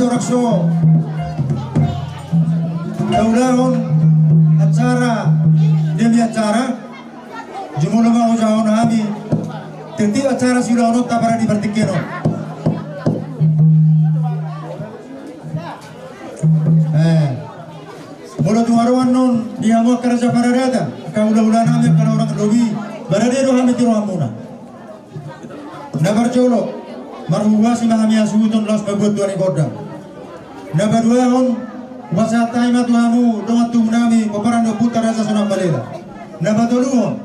Rakso Daulahon acara demi acara jumlah mau jauh kami tentu acara sudah ono tabara di Bertikeno bola tuaruan non dia mau kerja pada data kau ulah nami karena orang lobi berada di kami tiru amuna nabar colo marhuwa si mahami asuton los babut tuani kodam nabar dua on wasa taima tuhamu dongat tu nami paparan do putar rasa sunam balela nabar tolu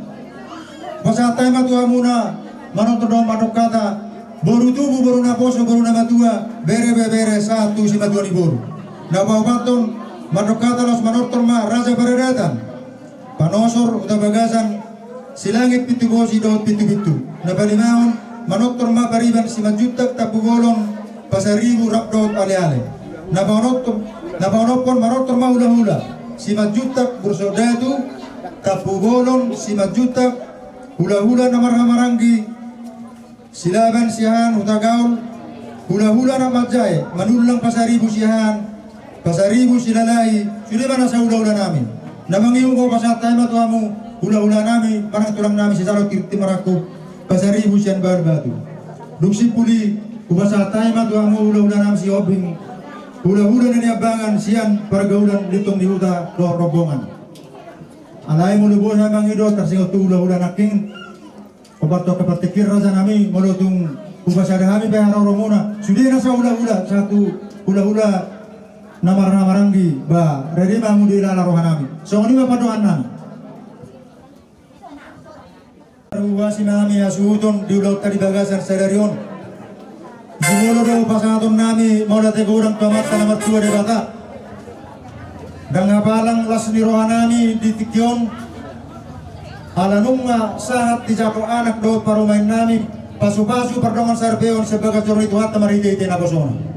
wasa taima tuhamu na manot do madok kata boru tubuh boru naposo boru nabatua bere satu si batuani boru nabar baton madok kata los manortor ma raja baradatan panosor udah bagasan silangit pitu bosi daud pitu nabalimaon manoktor ma bariban si majutak tapugolong pasaribu rapdot ale-ale nabanopon manoktor ma hula-hula si majutak bursodatu tapugolong si majutak hula-hula namarhamaranggi silaban siahan utagaul hula-hula namajay manulang pasaribu siahan pasaribu silalai sudah mana sa hula-hula namin namangiyong ko pasatay matuamu hula-hula namin parang tulang namin si Sarot Timaraku pasaribu siyan barbatu duksi puli ubasatay matuamu hula-hula namin si Obing hula-hula na niabangan siyan paragaulan litong nihuta do robongan alay mo lubos na mangidot tarsingot hula-hula naking pabato kapatikir raza namin molotong ubasada kami bayaraw muna sudah na sa hula-hula satu hula-hula namaranggi ba ready ba mo dila laruhan namin so ini mapaduhan namin ruwa si mami asuton diulaw tadi bagasan sadaryon simulo daw pasangaton nami mau dati kurang kamat ka namat tua de bata dan ngapalang las nirohan nami di tikyon alanung nga sahat di jako anak daw parumain nami pasu-pasu pardongan sarbeon sebagai curang itu hatta marite na kosona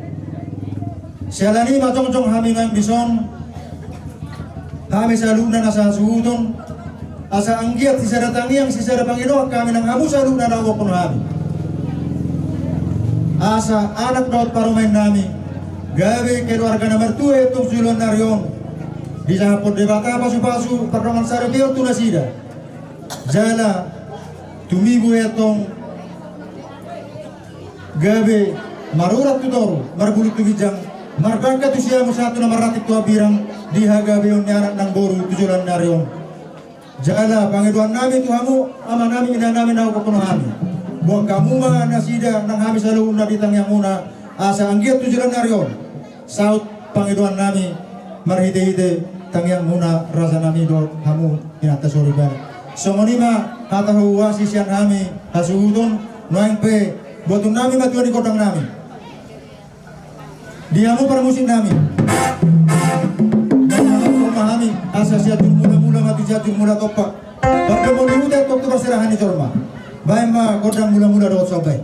sialani macong-cong kami ng bison kami sa luna na sa suhuton asa anggiat si saratangi ang si sarapangino kami ng hamu sa luna na wakon kami asa anak daot parumain nami gabi keluarga na martue itong sulon na riyon di sahapon de bata pasu-pasu pardongan sarapeo tunasida jala tumibu itong gabi marurat tutoro margulit tugijang margangka tu siya mo sa ato na maratik tu abirang dihagabi yung anak ng boru tujulan na riyon jala pangiduan namin tu hamu ama namin ina namin na ukapuno kami buwag kamu mga nasida ng kami sa luon na ditang yang muna asa anggiat tujulan na riyon saut pangiduan namin marhide-hide tangyang muna rasa namin do hamu inatasori ba so ngunima hatahuwasi siyan kami hasuhudon noeng pe buatun namin matuan di kodang namin dia mau permusin namin dan memahami asasiatul mula-mula mati jatuh mula topak pada mau diudah tok tu berserahan itu rumah baik mah kodang mula-mula dot sobai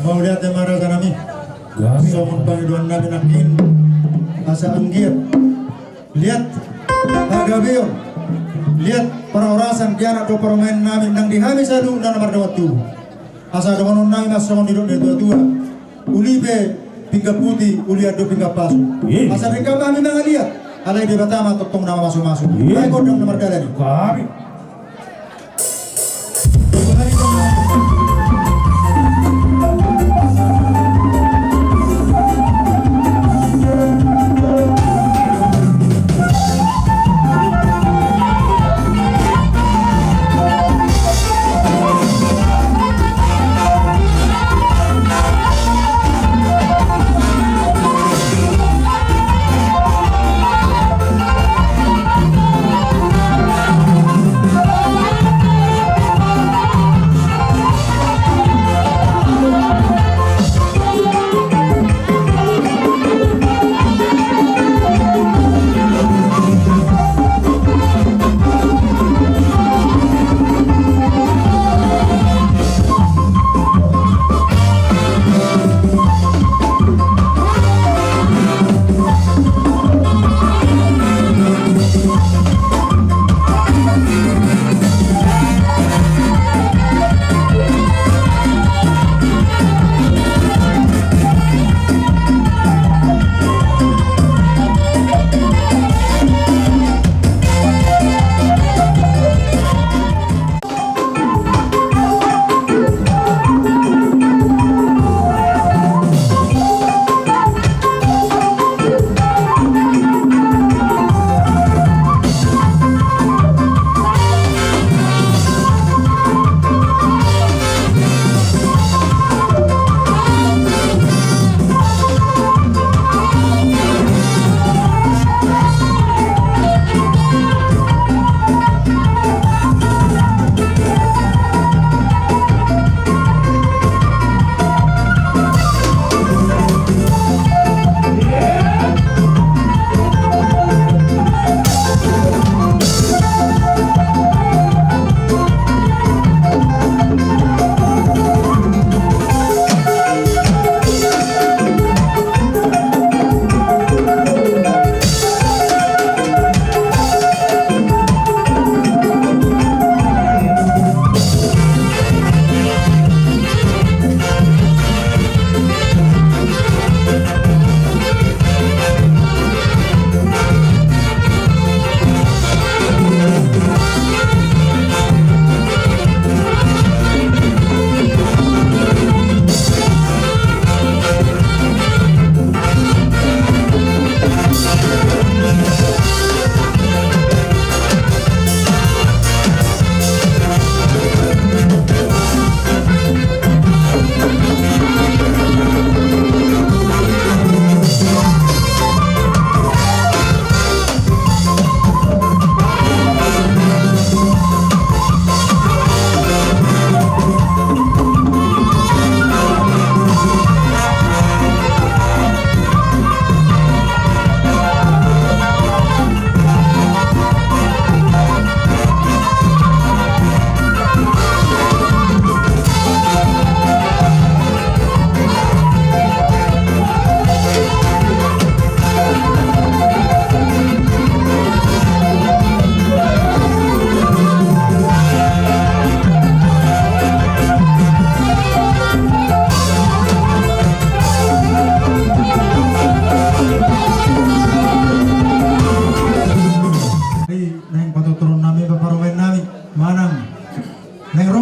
mau lihat marah kami somon pangiduan namin nakin asa anggir lihat hagabion lihat para orasan kiana do permain namin nang dihami salu na namar dawat tu asa donon namin asomon didon de tua ulibe pingga putih uli ado pingga pasu asa reka kami nang lihat alai de batama totong nama masuk-masuk ay kodang namar dalani kami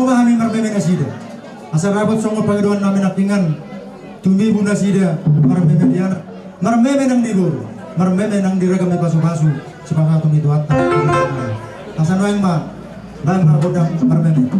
memahami marmeme nasida. Asal rapat songol pagduan namin nakingan tumbi bunda sida marmeme diana marmeme nang dibur marmeme nang diragam pasu-pasu sepakatum itu hatta. Asal noeng ma bang marbodang marmeme.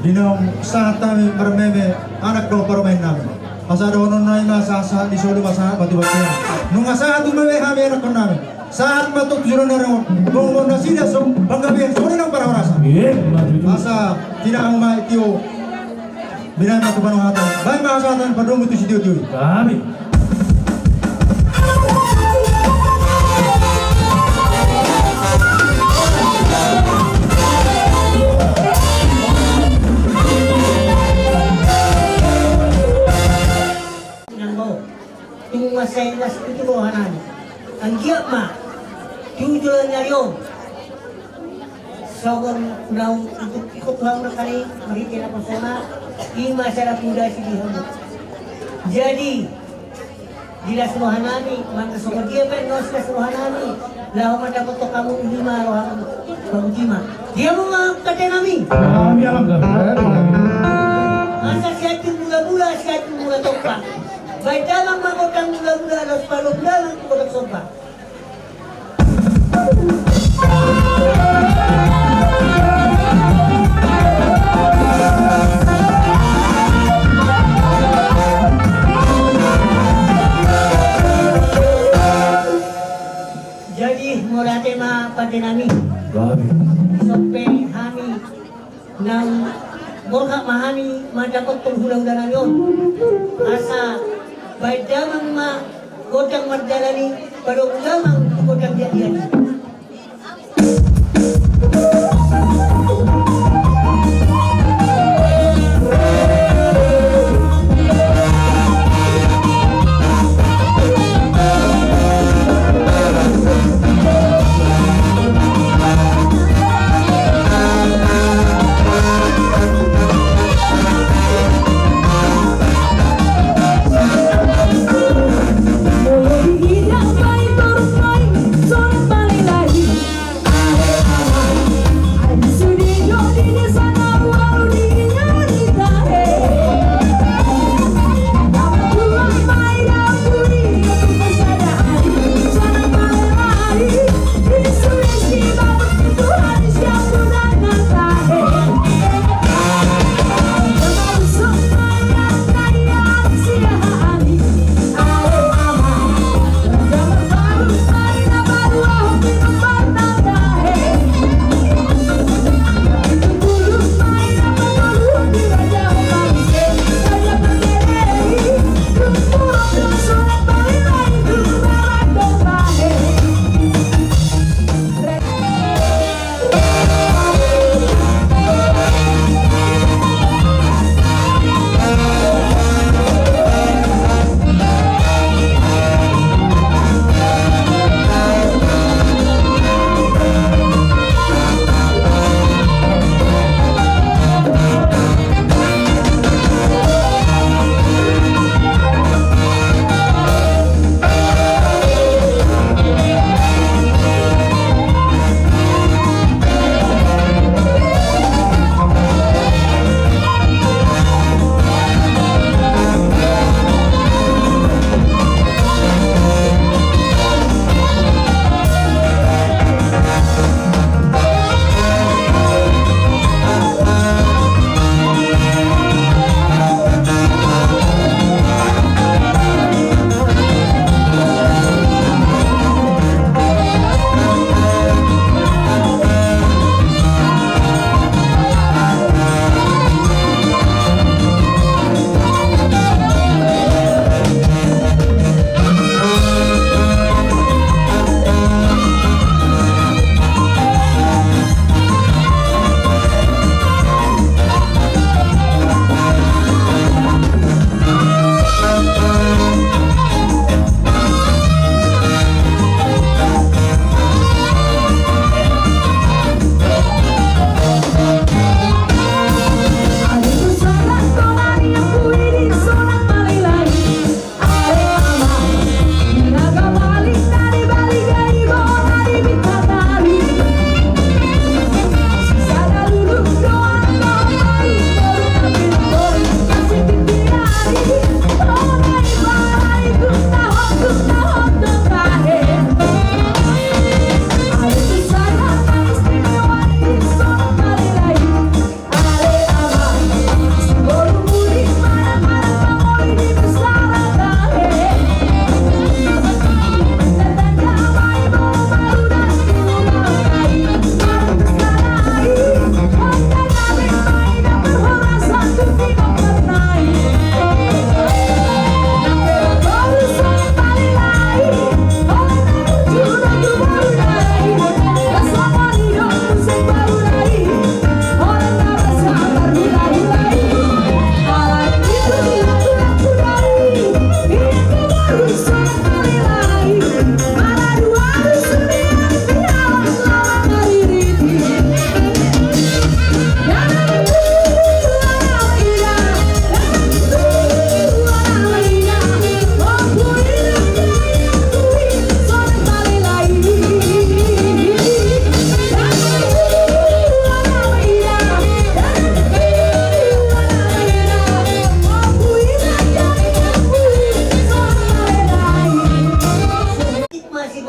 Dinong saat kami marmeme anak do parmain namin. Pasado non na sa di solo masa batu-batu. Nung saat tumawe kami anak namin. Saat batuk juro na ron. Bong na sila so panggabi so nang para orasa. Asa tidak ang maitio. Binan na kubano hatan. Bay mahasatan padung itu si Dio. Kami. Masay nas itu rohanan. Ang giyak ma, tujuan niya yun. Sogon na ikot lang na kani, maritin ako sana, ima sarap muda si Dihon. Jadi, dilas rohanani, mga sogon dia pa nos las rohanani, laho mandapot to kamu lima rohanan, pangkima. Dia mo nga kate namin. Kami alam ka. Asa siya yung mula-mula, siya yung mula-topak. Baik dalam mengotang mula-mula los palung-palung kotak sopa. Jadi murate ma patinami. Sope hani nang morka mahani madapot penghulang danan yon. Asa baik damang ma kodang marjalani padong damang kodang jadian. Hilang baik terus main, soal paling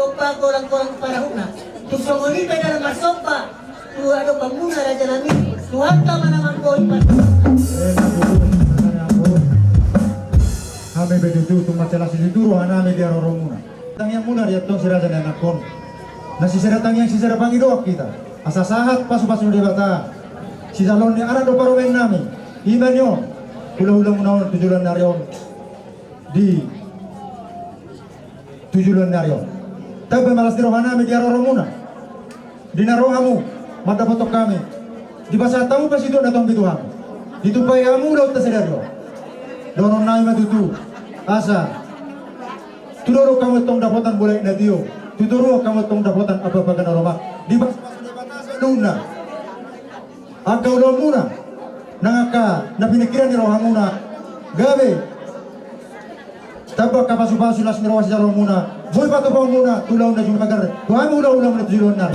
sopa kurang-kurang parahuna. Tusongoni ka dalam masopa. Tuhan do pamuna raja nami. Tuhan ka manaman ko ipat. Kami begitu tu masalah siduru hanami dia roromuna. Tang yang muna dia tong siraja dan akon. Nasi seratang yang sisara pangidoak kita. Asa sahat pasu-pasu di bata. Si salon ni arah do paromen nami. Imanyo. Ulang-ulang menawan tujuan narion. Di tujuan narion. Tapi malas di rohanami dia roromuna. Di narohamu mata foto kami. Di basa tamu pas itu datang bituhan. Ditupai kamu laut tersedario. Donon nai matutu. Asa tudoro kamu tong dapatan boleh natio tudoro kamu tong dapatan apa bagan aroma di batasa nuna aga ulamuna nangaka na pinikiran ni rohamuna gabe tabak kapasu-pasu las mirawas jaro muna boy pato pa muna tulaw na jung magar tuhamu ulam na tujuan na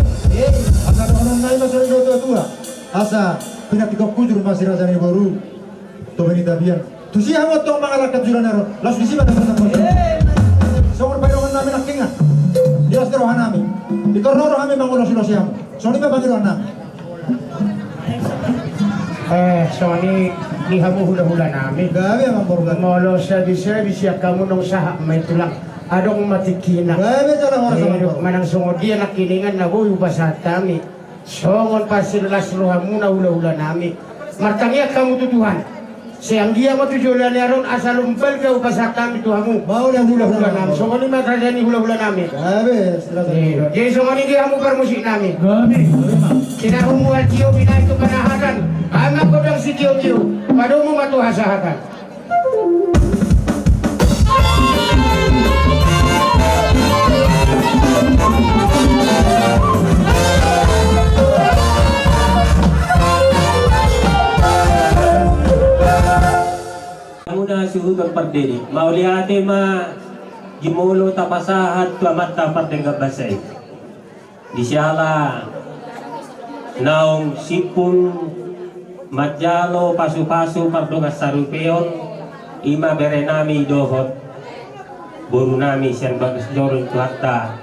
asa donon nai masori do tua asa pinatikok kujur masira jani baru to benita biar tu siya mo tong mga lakat julan naro las disi pada sa pon so kon bayro namin nakinga dias dero hanami ikorno ro hami mangulo silo siya so ni ba bagiro na so ni hamu hula-hula namin gabi ang borga molo sa di siya kamu nung saha may tulak adong matikina gabi jala oras sa manang sungod dia nakilingan na buhay basatami songon pasilas rohamu na hula-hula namin martangya kamu tutuhan siang dia mau tujuan aron asal umpel ke upasak kami tuhamu mau yang hula-hula namin so kani matrajani hula-hula namin gabi jadi so kani dia mu permusik namin gabi kina humual cio bina itu kanahakan kanga kodang si cio padomu matu hasahakan Muna suhudon pardini maulihate ma gimulo tapasahat tuamat tapar dengan basay di siala naong sipun matjalo pasu-pasu pardongas sarupeon ima berenami dohot boru nami sian bagus jorun tuhatta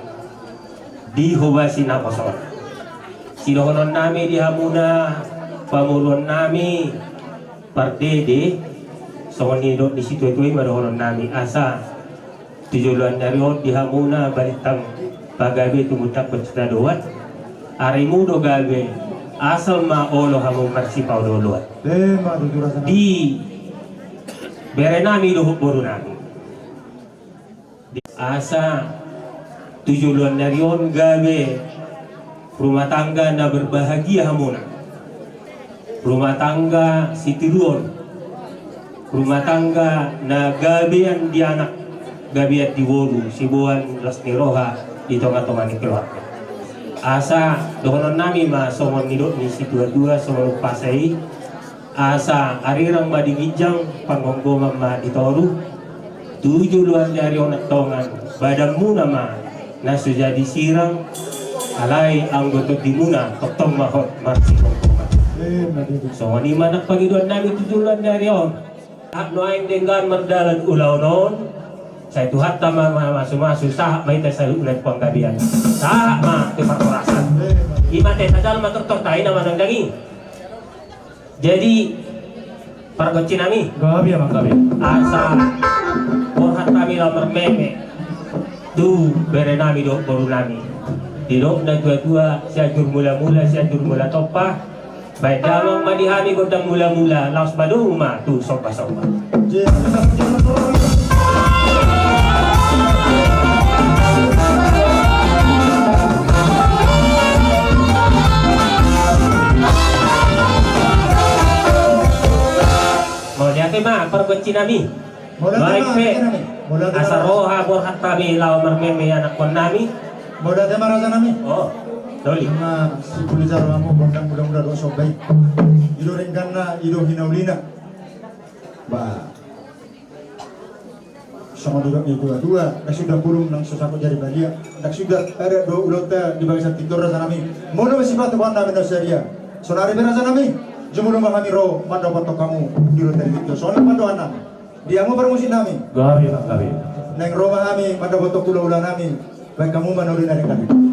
di hubasi naposon sidohonon nami di hamuna pamulon nami pardede soalnya di situ itu orang nami asa tujuan dari di hamuna balitang pagabe itu mutak bercita doat arimu do gabe asal ma olo hamu marsipau doluat di berenami do boru nami asa tujuan dari gabe rumah tangga na berbahagia hamuna rumah tangga sitiruon rumah tangga na gabian di anak gabiat di woru sibuan las niroha di tonga-tonga ni keluarga asa dohonon nami ma somon nidok ni situa-tua somon pasai asa arirang ma digijang panggonggoman ma ditoru tujuh luar dari onak tongan badanmu nama na sujadi sirang alai anggoto dimuna totong mahot marsi kongkoman so ni manak pagiduan nami tujuh luar dari on noaing dengan merdalan ulau non saya tuhat tama masu-masu sah may tasalu ulat panggabian sah ma tu perkorasan imate sadal maturtor tayo naman ang daging jadi pargocin nami gabi amang gabi asa borhat kami lamar meme tu bere nami do boru nami didok na tua-tua siya jur mula topa baik damang madihami godang mula-mula laos baduma tu sopa-sopa mau lihat ma perbenci nami baik pe asa roha borhat kami lau mermeme anak kon nami mau datang marasa nami oh doli na si pulisan mo bondang mudah-mudah do sobay ido rengkana ido hinaulina ba sama duduk itu dua dak sudah burung nang sesako jari balia dak sudah ada do ulota di bangsa tidur rasa nami mono masih patu banda mena seria sonari berasa nami jumulo mahami ro mando pato kamu di rota itu soalnya mando anak dia mau permusin nami gabi neng roma kami mando pato kula nami Baik kamu manuri dari kami.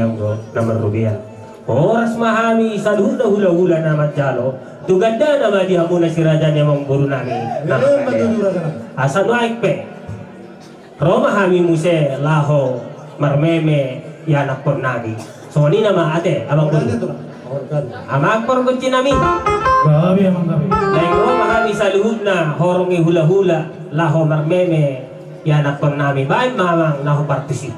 anggo nama rubiah. Oras mahami saduda hula-hula nama jalo. Tuganda nama dia muna si raja niya mong buru nami. Asa naik pe. Roma hami muse laho marmeme yanak por nagi. So ni nama ate abang buru. Amak por kunci nami. Gabi amang gabi. Lain Roma hami saluhud na horongi hula-hula laho marmeme yanak por nami. Baik mamang naho partisip.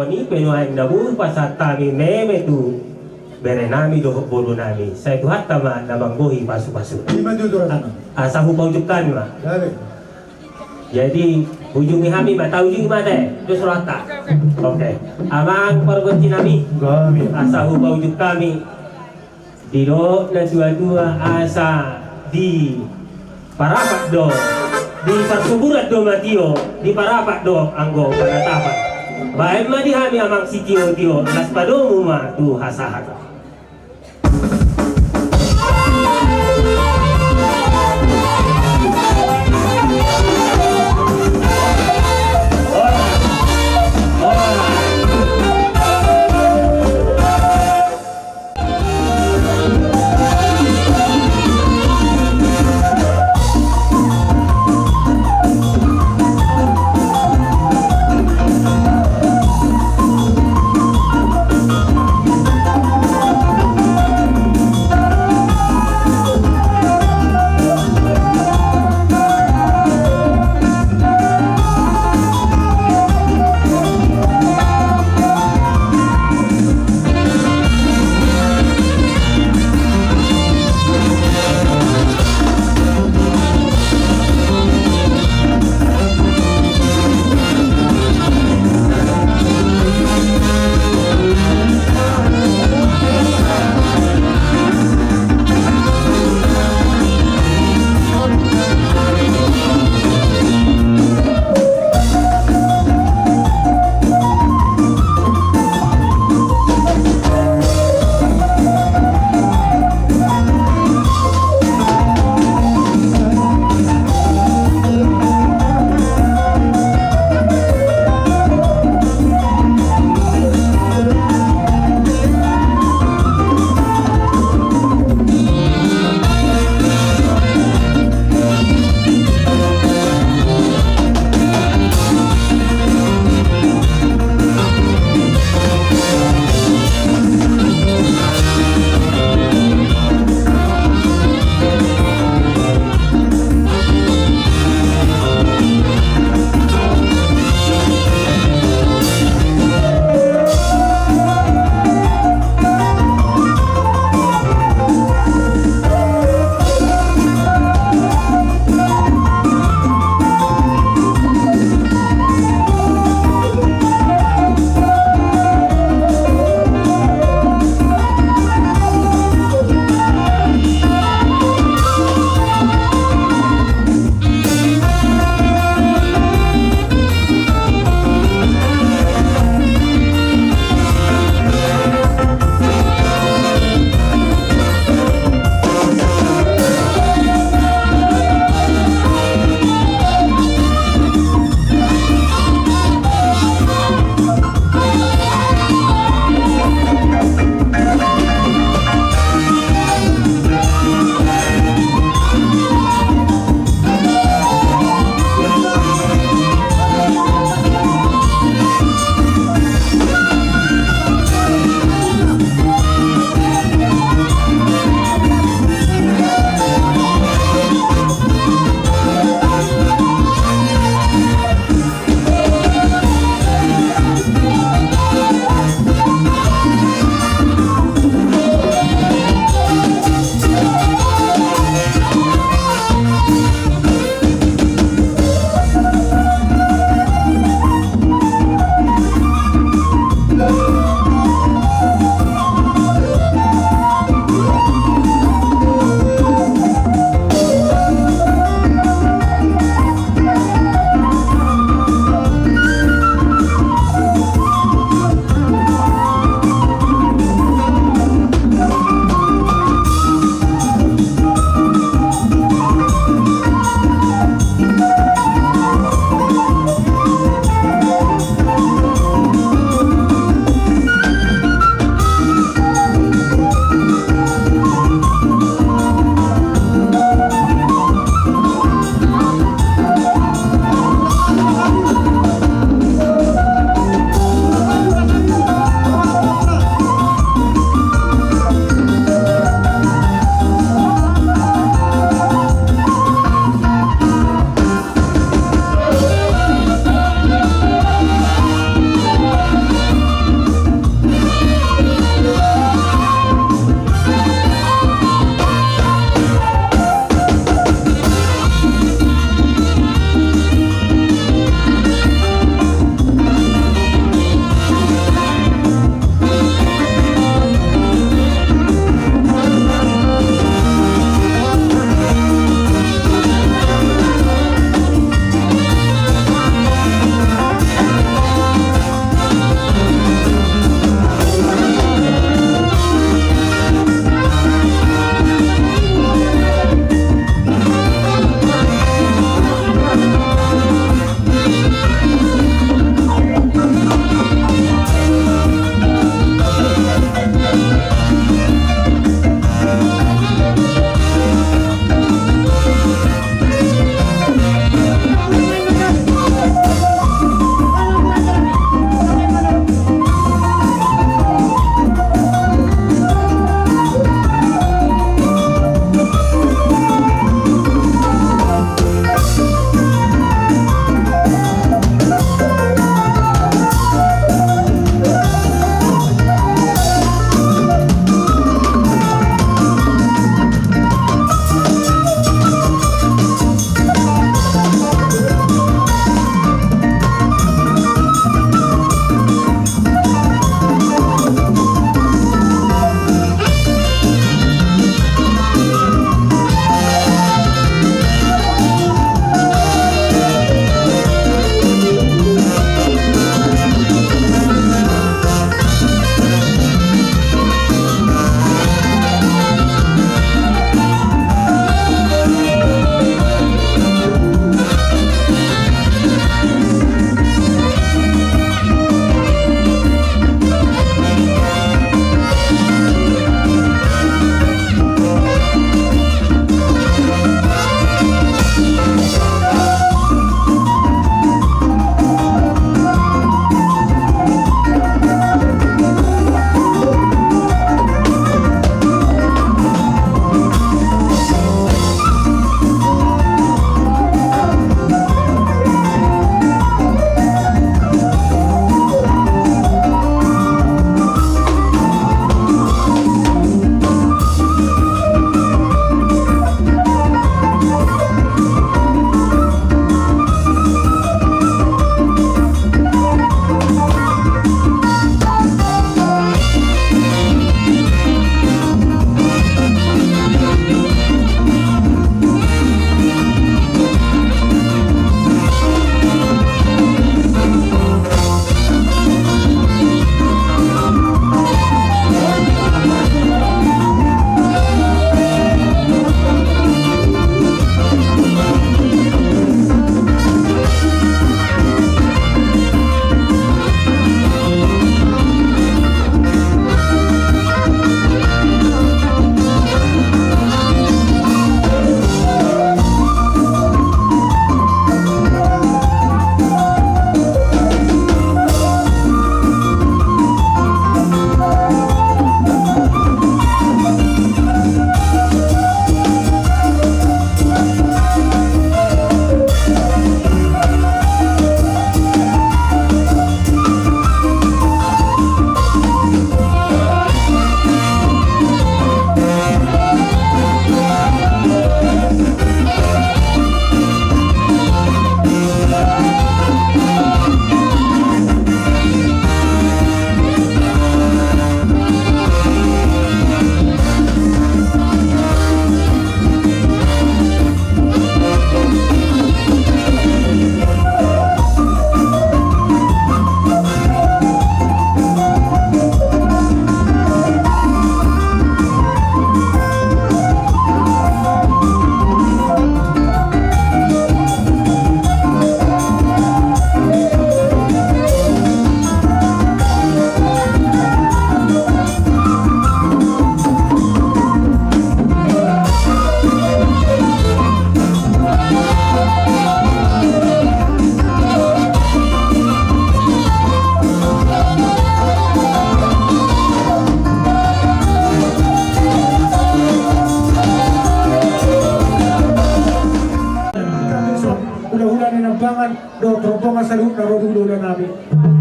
ni penuain nabu pasatami meme tu berenami dohok bodo nami. Saya tu hatta ma nabanggohi pasu-pasu. 5 juta rasanya. Asa hupau jukan ma. Dale. Jadi ujung kami ma tahu ujung mana? Tu surata. Okey. Amang perbuati nami. Kami. Asa hupau juk kami. Dilo na dua-dua asa di parapat do di persuburan do matio di parapat do anggo penatapan bae ma di hami amang si tio nas pado ma tu hasahat.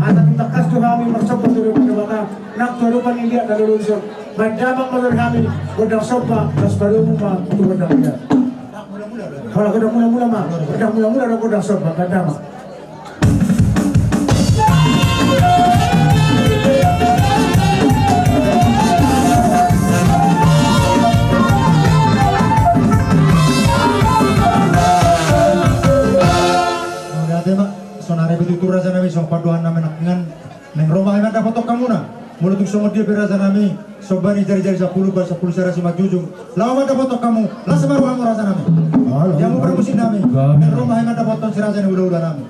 Anak takas tu kami maksud betul betul baka nak turupan India dan lulusan. Bandamak malam kami godang sopa tas baru mah tu godang dia. Kalau godang mula-mula mah, godang mula-mula ada godang sopa bandamak. Sonare betutur raja nami song paduan nami nakingan neng Roma yang dapat tok kamu na mulut semua dia beraja nami sobani jari-jari 10 sarasi majujung lama dapat tok kamu lah semaru kamu raja nami yang mau musim nami neng Roma yang dapat tok si raja nami udah nami.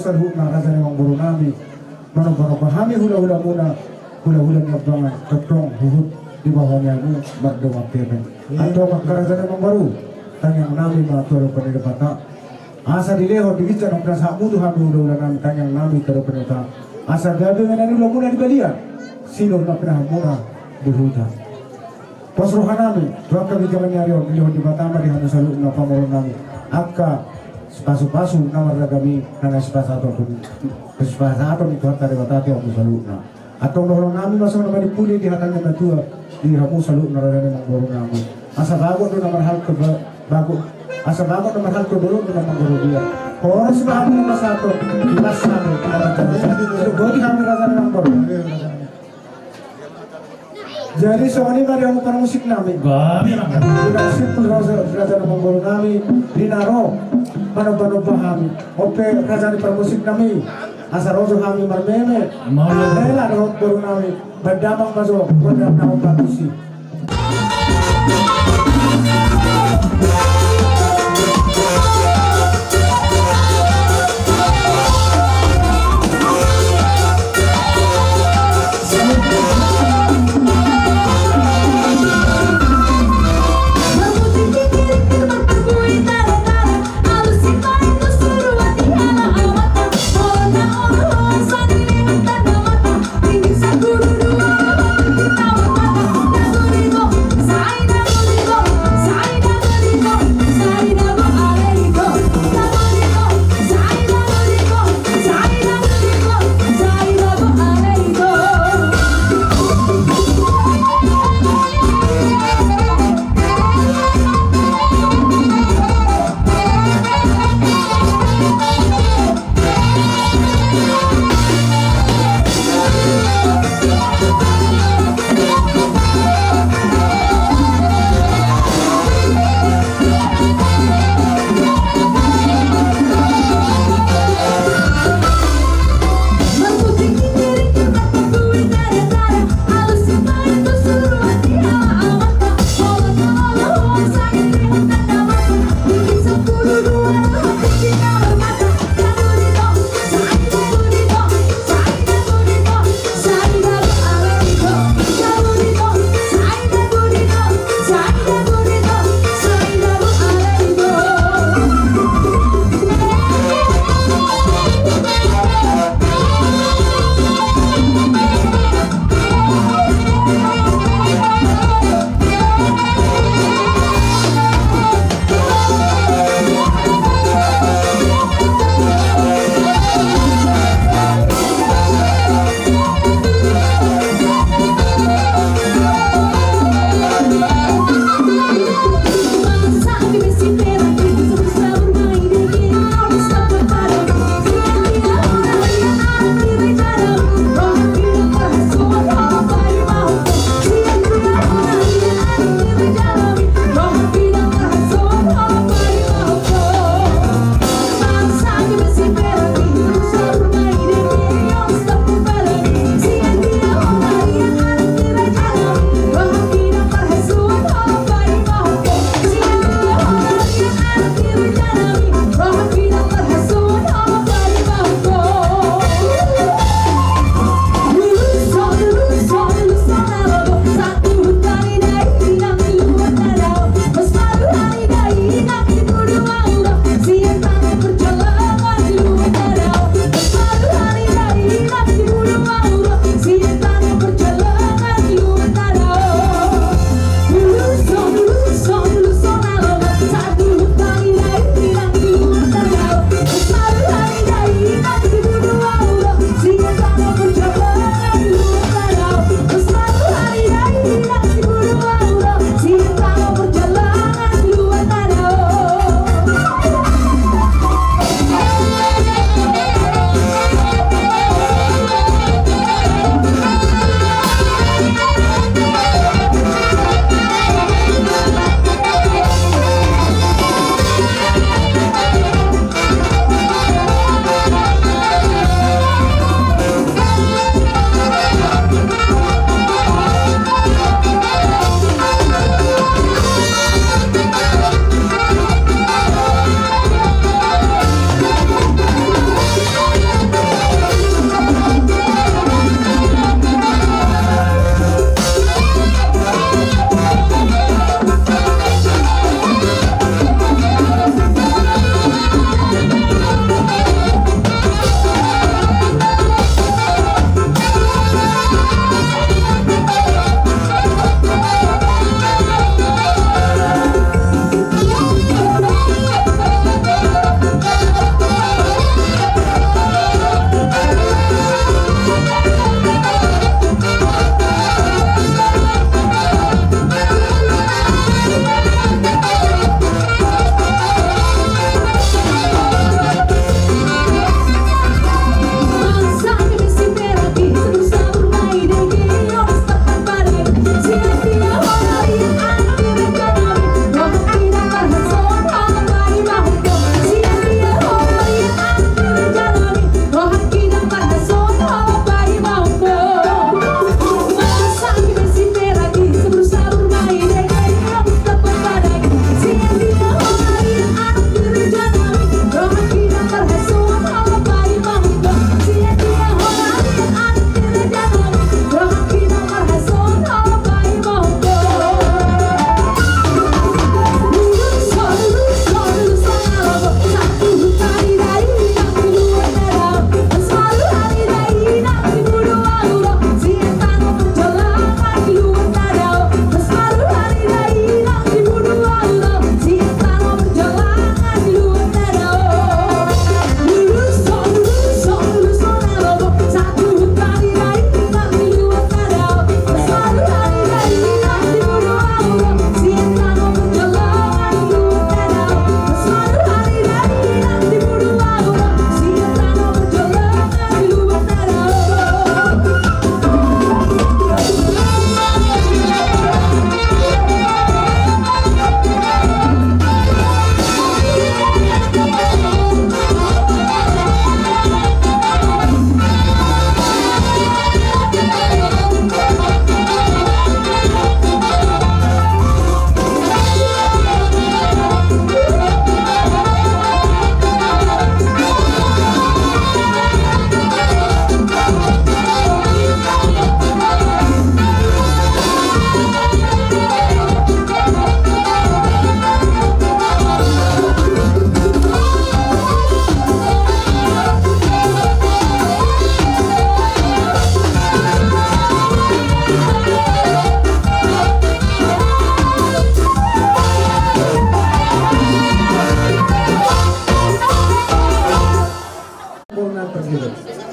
saluhut na raja ni Mang Boro nami mano pahami hula-hula muna hula-hula ni abangan tetong huhut di bawahnya mu berdua teben atau makaraja ni Mang Boro tanyang nami matoro pada bata asa dileho digican ang prasa mu Tuhan hula-hula nami tanyang nami toro pada asa gabi menani hula muna di balia sino na pernah muna berhuda pasruhan nami tuan kami jaman nyarion dileho di batama di hanu saluhut na pamoro nami akka pasu-pasu namar kami nang espasato ni tuhan tare batate aku saluna atau nolong nami masuk nama dipuli di hatanya na tua di ramu salu narane Mang Boro nami asa bago do namar hal ke bago asa bago namar hal ke dulu dengan Mang Boro dia oras bago nomor satu di mas nami godi kami raja Mang Boro jadi soalnya mari kamu para musik nami sudah simpul raja Mang Boro nami dinaro pano pahami ope raja di musik nami asal rojo kami marmeme rela dohot baru nami berdamang mazo kodam nau patusi Guru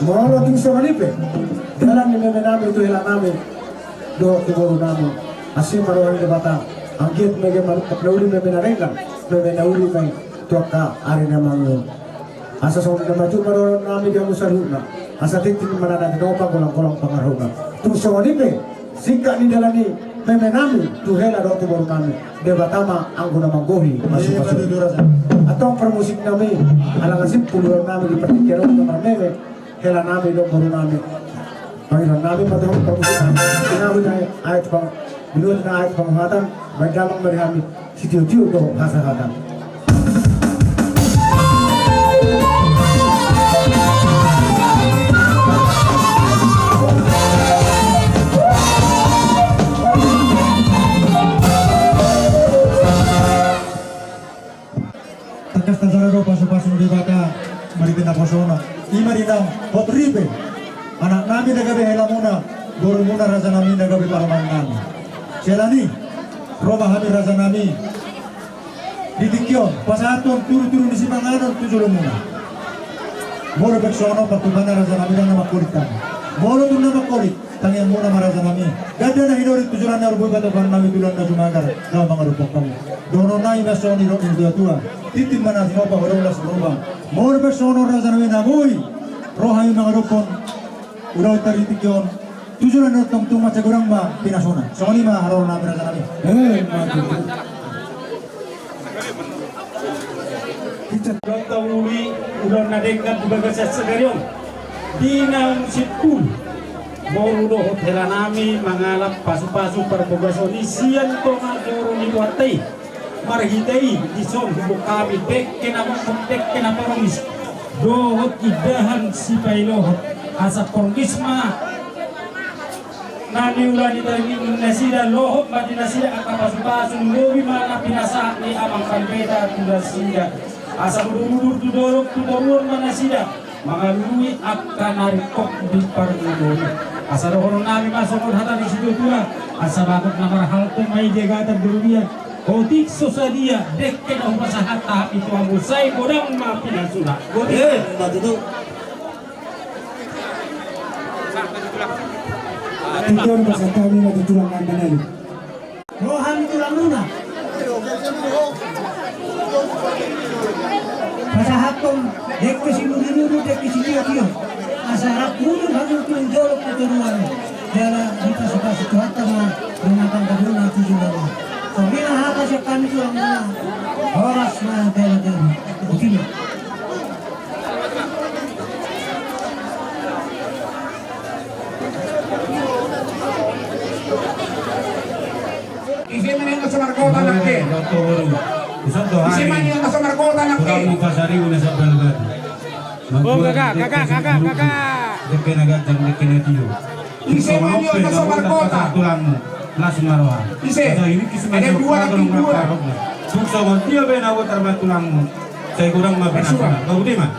Molo ting sa manipe. Dalam ni meme namin itu hela namin. Do tiboro namin. Asim maruhan di bata. Anggit mege nauli meme narenga. Meme nauli may tuaka ari na mangyong. Asa sa mga maju maruhan namin di ang usaruna. Asa titin manana di dopa kolang-kolang pangaruna. Tung sa manipe. Singka ni dalani meme namin. Tu hela do tiboro namin. De batama ang guna manggohi. Masuk-masuk. Atau permusik namin. Alang asip puluhan namin di pertikero ng meme. Hela namin do baru namin. Pangiran namin matahong permusik namin. Sinabi na ayat pang binuot na ayat panghatan. Berdamang merihami sitiyo-tiyo do hasahatan. Takas tasarado paso-paso di bata maritin na posona. Ima rinang hotripe. Anak namin nagabi hela muna. Guru muna rasa namin nagabi paraman namin. Sila ni Roma kami rasa namin. Ditikyon pasaton turu-turu di simanganon tujulo muna. Moro beksono pagtubana rasa namin na makulit kami. Moro tun na makulit. Tangian muna marasa namin. Ganda na hinorit tujulan na ruboy batapan namin tulan na sumagar. Daw mga rupok kami. Dono na imasoni ro yung tua. Titin man natin mo pa ulas rumah. Moro beksono rasa namin na muy. Roha yung mga rupon. Uraw taritikyon. Tujulan na tong macagurang ba pinasona. So ni ma haro namin rasa namin. Tahu uli udah nadengar di bagasat segaryon. Di nang sipul. Morudo hotela nami mangalap pasu-pasu perbogasoni sian to ngajoro ni kuatai. Marhitai di som hubuk kami dek kenapa kontek kenapa romis. Dohot idahan si pailohot asa kongisma. Nani ulani tadi nasida lohot mati nasida akan pasu-pasu lobi mana pinasa ni amang kalbeda tuda sida. Asa mudur-mudur tudorok tudorur mana sida. Mengalui akan narikok di parmudoni. Asa rohon nami masuk hata di situ tua. Asa bakut namar halte mai jegatan berlian. Kotik sosadia dek kena pasahata itu amu sai kodang ma pinasuna. Matutu. Tiyon pasal kami matutulang mandanali. Rohan tulang luna. Pasahatom dek kesimudinudu dek kesitiyo-tiyo. Asarap mulu hasil tuang jolok keturuan. Jala kita suka situata ma menatang kaduna tujuan. Sobina hata siya kami tulang luna. Horas na tela-tela. Begini. Isi man yung nasa markota na ke. Isi man yung nasa markota na ke. Oh kakak. Isi man yung nasa markota. Langsung marwah. Isi. Ada dua lagi dua. Suksa dia benawa terbat tulangmu. Saya kurang mabena. Kau di mana?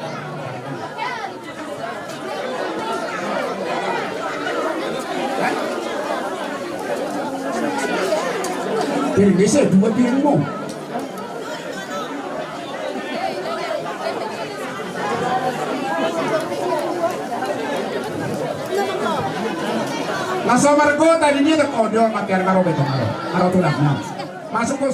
Piring desa dua piring mo. Nasa markota din niya ko do mater karo beto karo. Karo tulak na. Masuk ko.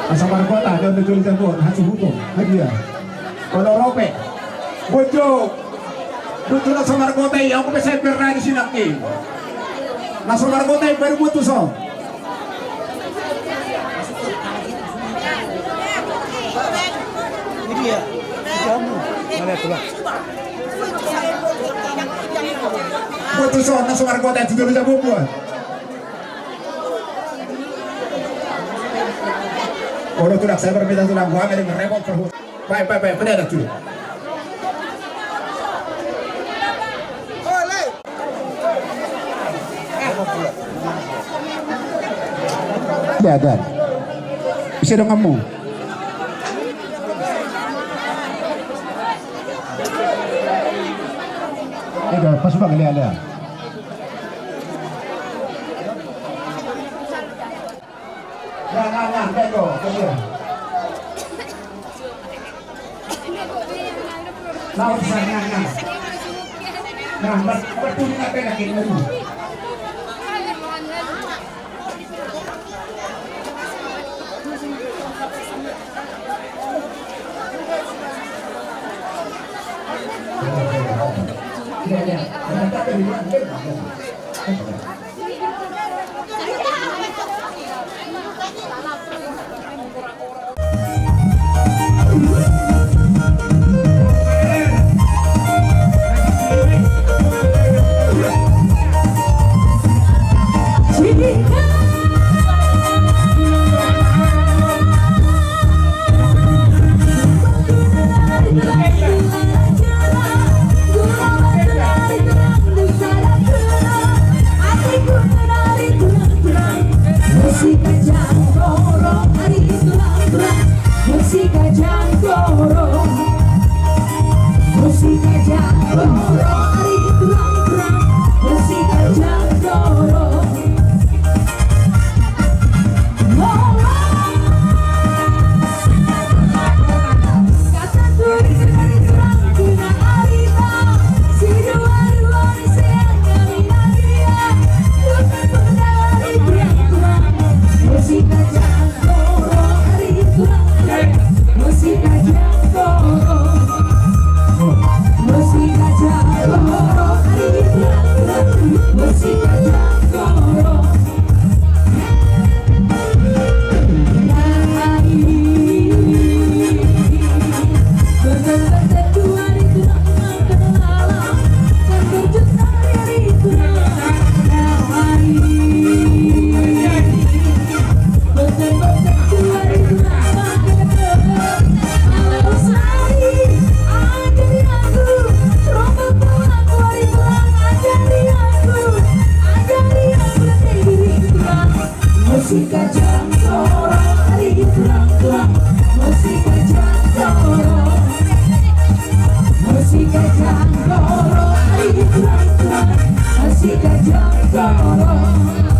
Nasa markota do nujul telepon hasu hukum lagi ya. Kalau rope. Bojo. Bojo nasa markota aku bisa pernah di sini lagi. Nasa markota baru butuh so. Ini dia. Kamu. Mana pula? Butuh so nasa markota itu bisa buat. Kalau tulak saya berbeda tulak gua ada merepot terus. Baik, pada ada tuh. Ada. Kasi dong kamu. Ito, pasubang alaya-alaya. Nah, bego, kaya. Laut sana, nah, bertulis apa yang kita lalu? Musik gajah doro,